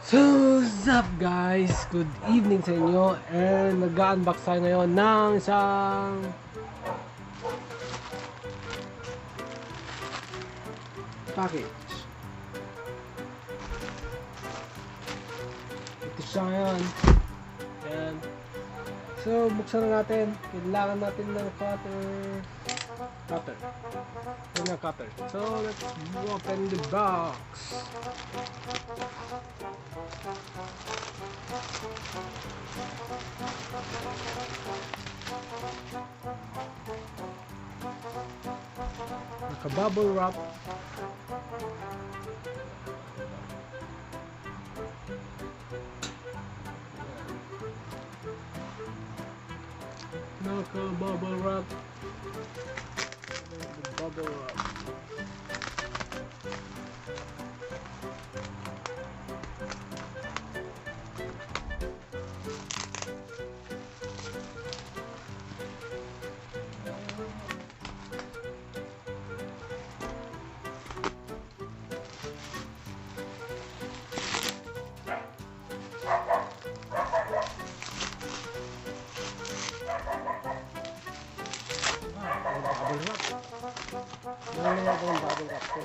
So, what's up guys? Good evening sa inyo and mag-unbox tayo ngayon ng isang package. Ito siya ngayon. Ayan. So, buksan na natin. Kailangan natin ng cutter. Ito na cutter. So, let's open the box. Naka-bubble wrap. Naka-bubble wrap. Bubble wrap. Ano nga ba yung bubble wrap ko?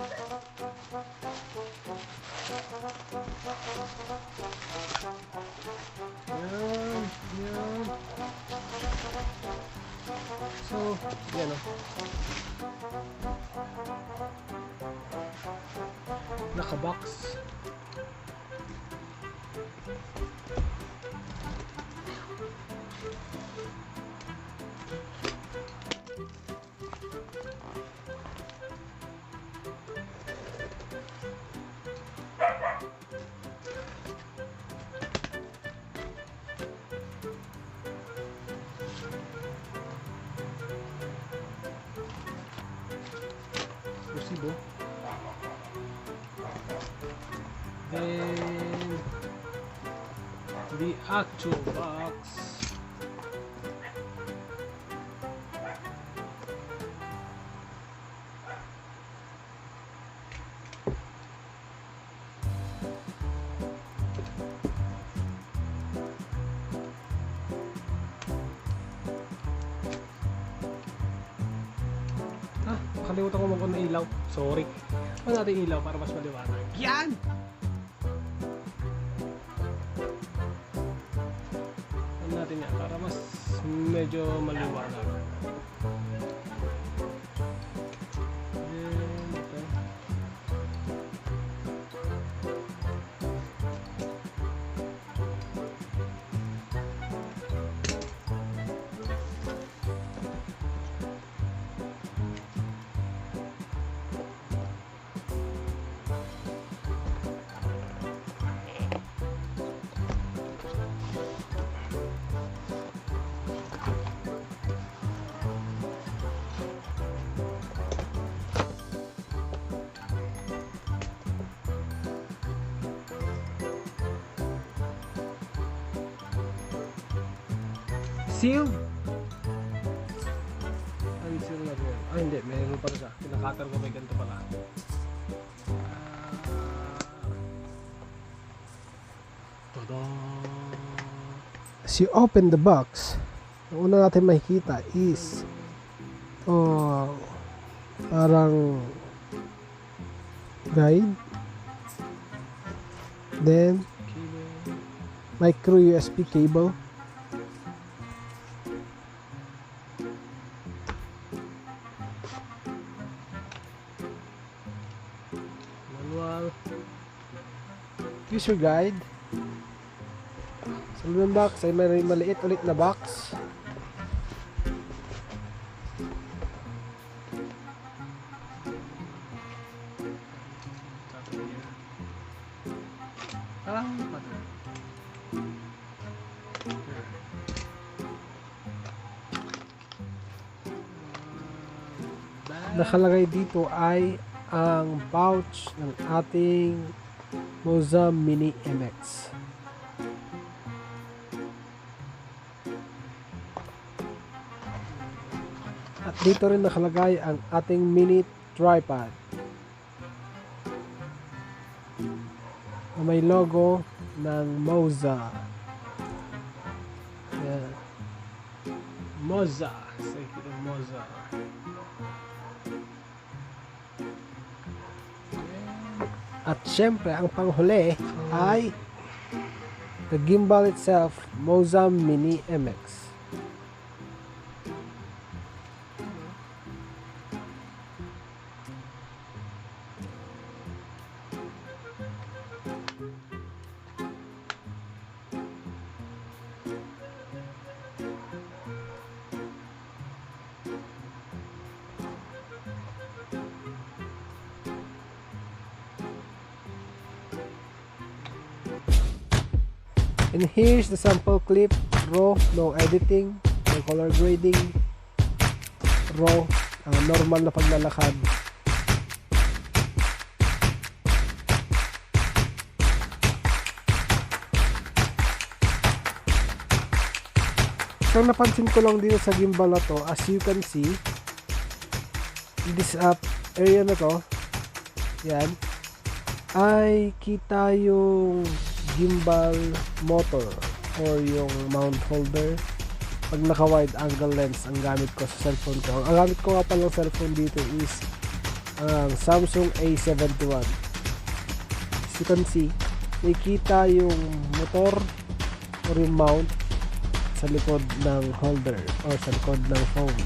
Yan. So, yan o. Naka-box. Then the actual box. Nakalimutan ko mag-on ng ilaw. Sorry. Ano natin ilaw para mas maliwanag. Yan! Ano natin yan para mas medyo maliwanag. Seal? Ay, seal na rin. Ay, hindi. Mayroon pa rin siya. Pinakatar ko may ganito pala. Tada! As you open the box, ang una natin makikita is parang guide. Then, micro USB cable. User guide. Sa loob ng box ay may maliit ulit na box. Nakalagay dito ay ang pouch ng ating Moza Mini MX. At dito rin nakalagay ang ating mini tripod. May logo ng Moza. Yan. Moza. Cycle ng Moza. At syempre, ang panghuli ay the gimbal itself, Moza Mini MX. And here's the sample clip, raw, no editing, no color grading, raw, normal na paglalakad. So napansin ko lang dito sa gimbal na to, as you can see, this area na to, yan, ay kita yung gimbal motor or yung mount holder pag naka wide angle lens ang gamit ko sa cellphone ko. Ang gamit ko nga palang cellphone dito is Samsung A71. As you can see, nakikita yung motor or yung mount sa likod ng holder or sa likod ng phone.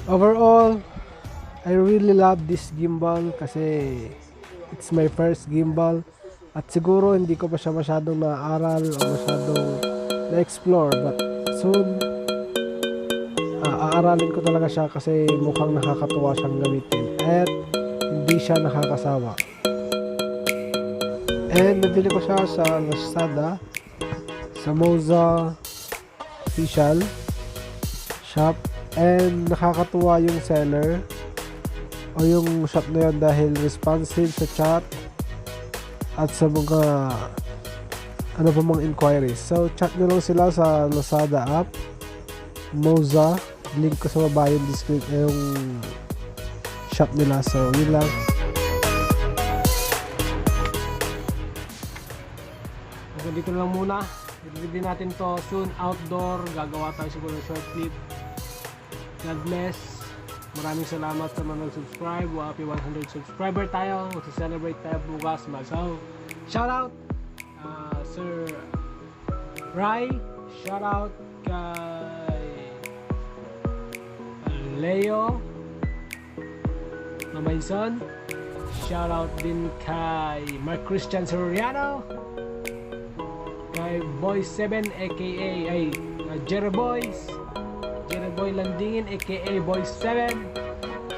Overall, I really love this gimbal kasi it's my first gimbal at siguro hindi ko pa siya masyadong naaral o masyadong na-explore, but soon aaralin ko talaga siya kasi mukhang nakakatuwa siyang gamitin at hindi siya nakakasawa. And nabili ko siya sa Lazada, sa Moza official shop. And nakakatuwa yung seller o yung shop na yun dahil responsive sa chat at sa mga ano pa mga inquiries. So chat nyo lang sila sa Lazada app, Moza, link ko sa baba yung description, yung shop nila. So yun lang. So dito lang muna, i-review natin to soon outdoor, gagawa tayo siguro ng short clip. God bless. Maraming salamat sa mga nag-subscribe. Happy 100 subscriber tayo. Mag-celebrate tayo bukas. So, shout out Sir Rai. Shout out kay Leo Mamayson. Shout out din kay Mark Christian Soriano, kay kay Boy 7 aka ay Jereboy Landingin aka Boy 7.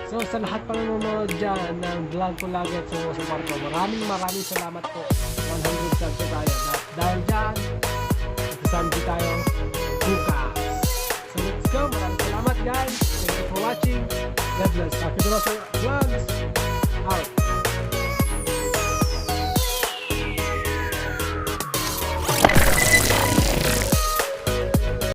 So sa lahat pa nanonood dyan ng vlog ko lagi at sumusuporto, maraming salamat po. 100 subs na tayo. Dahil dyan, nagsasambi tayo bukas. So let's go. Maraming salamat guys. Thank you for watching. God bless. Happy Vlogs out.